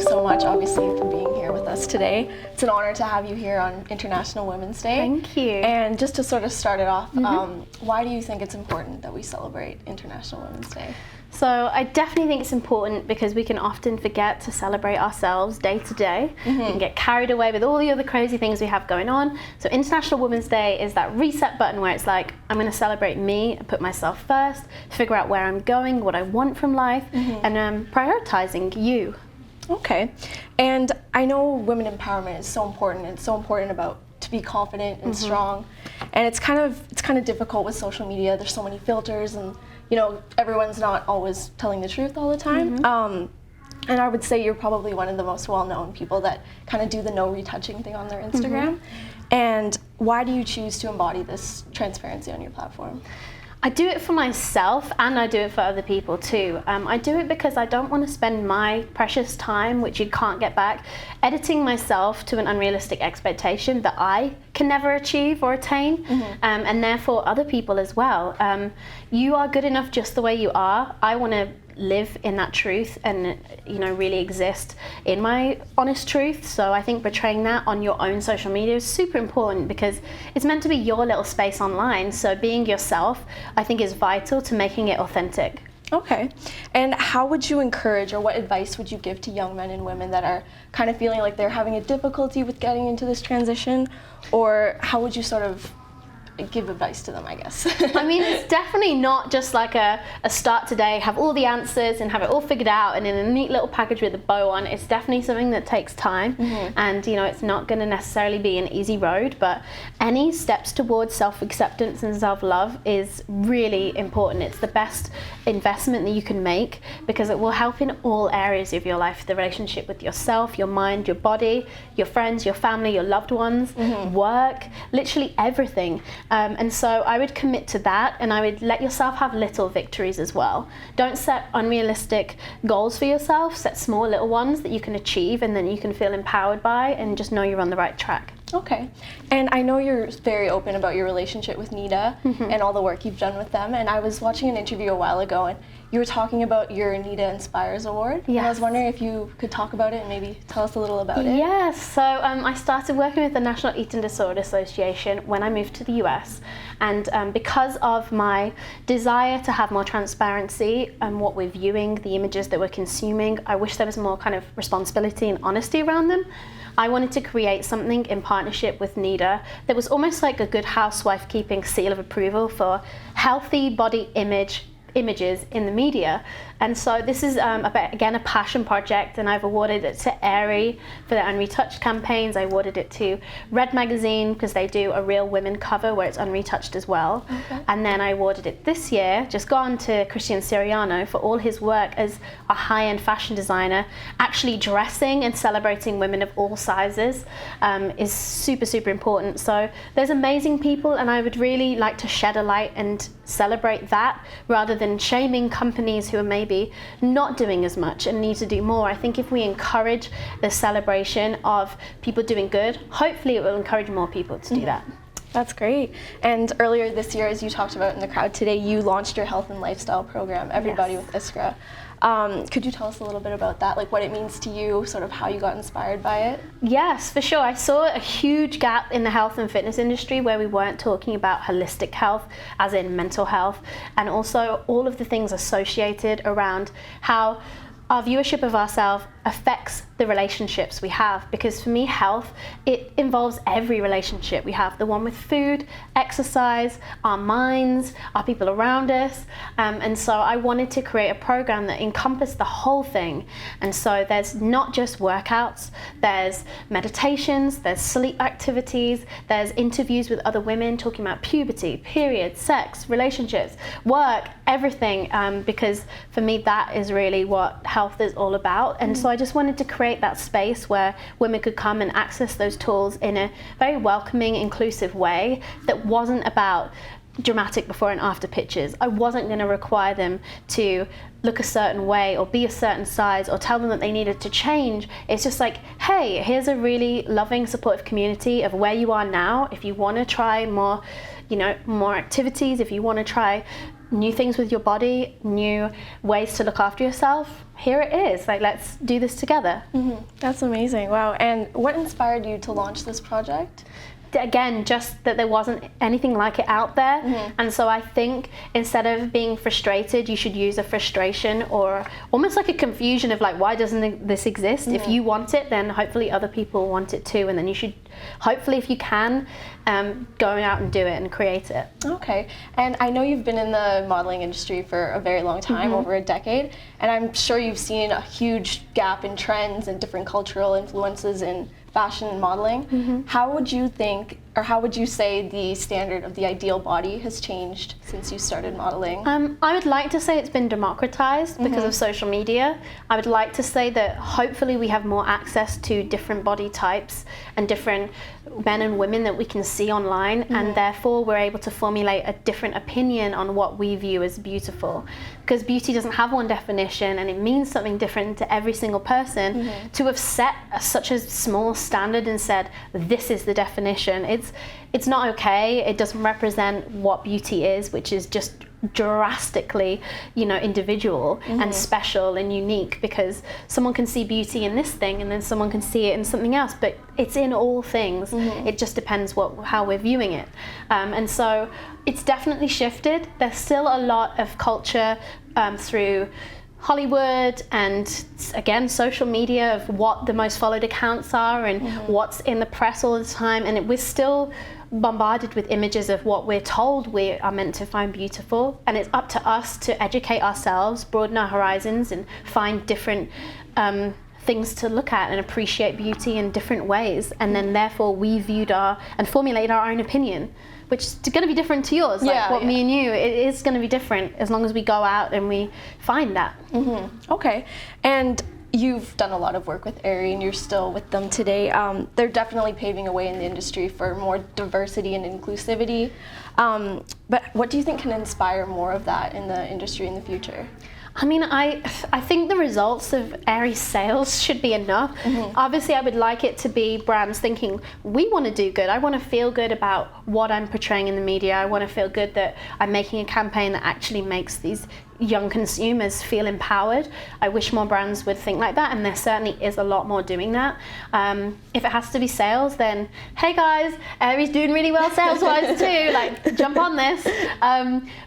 so much, obviously, for being here with us today. It's an honor to have you here on International Women's Day. Thank you. And just to sort of start it off, why do you think it's important that we celebrate International Women's Day? So I definitely think it's important because we can often forget to celebrate ourselves day to day. We can get carried away with all the other crazy things we have going on. So International Women's Day is that reset button where it's like, I'm going to celebrate me and put myself first, figure out where I'm going, what I want from life, and prioritizing you. Okay. And I know women empowerment is so important. It's so important to be confident and strong. And it's kind of difficult with social media. There's so many filters, and everyone's not always telling the truth all the time. And I would say you're probably one of the most well-known people that kind of do the no retouching thing on their Instagram. And why do you choose to embody this transparency on your platform? I do it for myself and I do it for other people too. I do it because I don't want to spend my precious time, which you can't get back, editing myself to an unrealistic expectation that I can never achieve or attain, and therefore other people as well. You are good enough just the way you are. I want to live in that truth and really exist in my honest truth. So I think portraying that on your own social media is super important because it's meant to be your little space online. So being yourself, I think, is vital to making it authentic. Okay. And how would you encourage, or what advice would you give to young men and women that are kind of feeling like they're having a difficulty with getting into this transition? Or how would you sort of give advice to them, I guess? I mean, it's definitely not just like a start today, have all the answers and have it all figured out and in a neat little package with a bow on. It's definitely something that takes time, and it's not going to necessarily be an easy road, but any steps towards self-acceptance and self-love is really important. It's the best investment that you can make because it will help in all areas of your life: the relationship with yourself, your mind, your body, your friends, your family, your loved ones, work, literally everything. And so I would commit to that, and I would let yourself have little victories as well. Don't set unrealistic goals for yourself. Set small little ones that you can achieve and then you can feel empowered by, and just know you're on the right track. Okay. And I know you're very open about your relationship with Nita and all the work you've done with them. And I was watching an interview a while ago, and you were talking about your Nita Inspires Award. Yes. And I was wondering if you could talk about it and maybe tell us a little about it. Yes. So I started working with the National Eating Disorder Association when I moved to the US. And because of my desire to have more transparency on what we're viewing, the images that we're consuming, I wish there was more kind of responsibility and honesty around them. I wanted to create something in partnership with Nita that was almost like a Good Housewife keeping seal of approval for healthy body images in the media. And so this is, again, a passion project, and I've awarded it to Aerie for their Unretouched campaigns. I awarded it to Red Magazine because they do a Real Women cover where it's unretouched as well. And then I awarded it this year, just gone, to Christian Siriano for all his work as a high-end fashion designer. Actually dressing and celebrating women of all sizes is super, super important. So there's amazing people, and I would really like to shed a light and celebrate that rather than shaming companies who are maybe not doing as much and need to do more. I think if we encourage the celebration of people doing good, hopefully it will encourage more people to do that. That's great. And earlier this year, as you talked about in the crowd today, you launched your health and lifestyle program, Everybody with Iskra. Could you tell us a little bit about that, like what it means to you, sort of how you got inspired by it? Yes, for sure. I saw a huge gap in the health and fitness industry where we weren't talking about holistic health, as in mental health, and also all of the things associated around how our viewership of ourselves affects the relationships we have. Because for me, health, it involves every relationship we have, the one with food, exercise, our minds, our people around us. And so I wanted to create a program that encompassed the whole thing. And so there's not just workouts, there's meditations, there's sleep activities, there's interviews with other women talking about puberty, periods, sex, relationships, work, everything, because for me that is really what health is all about. And so I just wanted to create that space where women could come and access those tools in a very welcoming, inclusive way that wasn't about dramatic before and after pictures. I wasn't going to require them to look a certain way or be a certain size or tell them that they needed to change. It's just like, hey, here's a really loving, supportive community of where you are now. If you want to try more, more activities, if you want to try new things with your body, new ways to look after yourself, here it is. Like, let's do this together. That's amazing. Wow. And what inspired you to launch this project? Again, just that there wasn't anything like it out there. And so I think instead of being frustrated, you should use a frustration or almost like a confusion of like, why doesn't this exist? If you want it, then hopefully other people want it too. And then you should, hopefully if you can, go out and do it and create it. Okay. And I know you've been in the modeling industry for a very long time, over a decade, and I'm sure you've seen a huge gap in trends and different cultural influences in fashion and modeling. How would you think, or how would you say the standard of the ideal body has changed since you started modeling? I would like to say it's been democratized because of social media. I would like to say that hopefully we have more access to different body types and different men and women that we can see online, and therefore we're able to formulate a different opinion on what we view as beautiful. Because beauty doesn't have one definition and it means something different to every single person. To have set such a small standard and said, this is the definition, it's not okay. It doesn't represent what beauty is, which is just drastically, individual and special and unique, because someone can see beauty in this thing and then someone can see it in something else, but it's in all things. It just depends how we're viewing it. And so it's definitely shifted. There's still a lot of culture through Hollywood and again social media of what the most followed accounts are and what's in the press all the time, and we're still bombarded with images of what we're told we are meant to find beautiful, and it's up to us to educate ourselves, broaden our horizons, and find different things to look at and appreciate beauty in different ways, and then therefore we viewed and formulate our own opinion, which is going to be different to yours. Like me and you, it is going to be different as long as we go out and we find that. Okay. And you've done a lot of work with Aerie and you're still with them today. They're definitely paving a way in the industry for more diversity and inclusivity. But what do you think can inspire more of that in the industry in the future? I mean, I think the results of Aerie's sales should be enough. Obviously, I would like it to be brands thinking, we want to do good. I want to feel good about what I'm portraying in the media. I want to feel good that I'm making a campaign that actually makes these young consumers feel empowered. I wish more brands would think like that, and there certainly is a lot more doing that. If it has to be sales, then hey guys, Aerie's doing really well sales-wise too, like jump on this.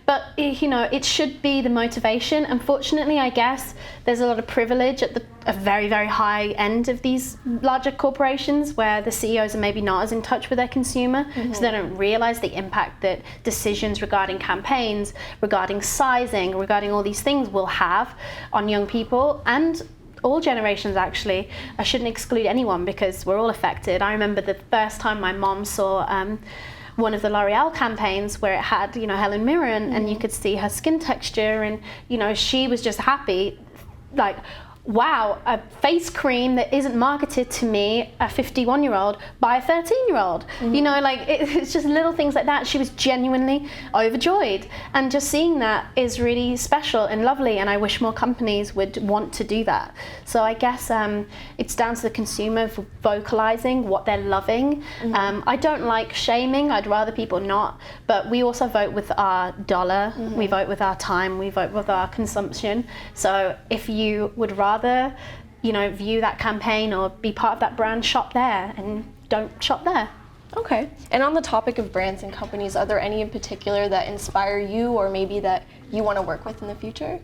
But it should be the motivation. Unfortunately, I guess there's a lot of privilege at a very, very high end of these larger corporations where the CEOs are maybe not as in touch with their consumer, so they don't realize the impact that decisions regarding campaigns, regarding sizing, regarding all these things will have on young people and all generations actually. I shouldn't exclude anyone because we're all affected. I remember the first time my mom saw one of the L'Oreal campaigns where it had, Helen Mirren, and you could see her skin texture, and she was just happy, like, wow, a face cream that isn't marketed to me, a 51-year-old, by a 13-year-old. It's just little things like that. She was genuinely overjoyed. And just seeing that is really special and lovely, and I wish more companies would want to do that. So I guess it's down to the consumer for vocalizing what they're loving. I don't like shaming, I'd rather people not, but we also vote with our dollar, we vote with our time, we vote with our consumption. So if you would rather view that campaign or be part of that brand, shop there and don't shop there. Okay. And on the topic of brands and companies, are there any in particular that inspire you or maybe that you want to work with in the future?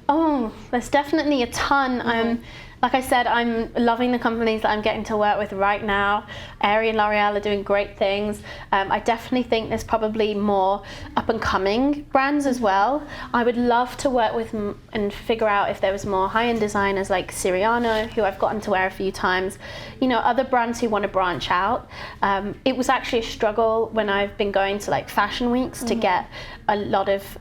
Oh, there's definitely a ton. Like I said, I'm loving the companies that I'm getting to work with right now. Aerie and L'Oreal are doing great things. I definitely think there's probably more up-and-coming brands as well. I would love to work with and figure out if there was more high-end designers like Siriano, who I've gotten to wear a few times. Other brands who want to branch out. It was actually a struggle when I've been going to like fashion weeks to get a lot of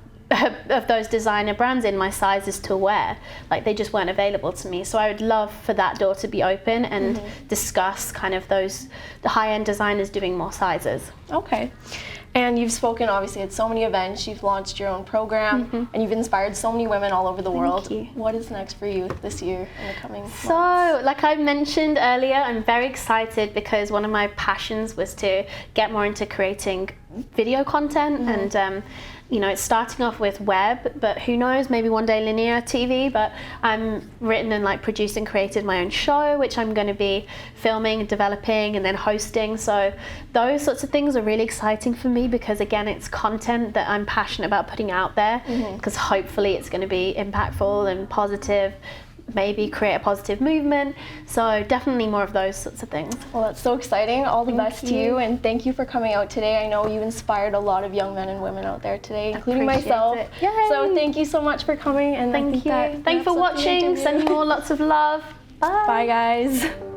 those designer brands in my sizes to wear. Like, they just weren't available to me. So I would love for that door to be open and discuss kind of the high-end designers doing more sizes. Okay. And you've spoken obviously at so many events, you've launched your own program, and you've inspired so many women all over the world. Thank you. What is next for you this year and the coming months? So, like I mentioned earlier, I'm very excited because one of my passions was to get more into creating video content and you know, it's starting off with web, but who knows, maybe one day linear TV. But I'm written and like produced and created my own show, which I'm going to be filming, developing, and then hosting. So those sorts of things are really exciting for me, because again, it's content that I'm passionate about putting out there, because hopefully it's going to be impactful and positive, maybe create a positive movement. So definitely more of those sorts of things. Well, that's so exciting. All the best to you, and thank you for coming out today. I know you inspired a lot of young men and women out there today, including myself. Yay. So thank you so much for coming, and Thank you. Thanks for watching. Sending you all lots of love. Bye. Bye, guys.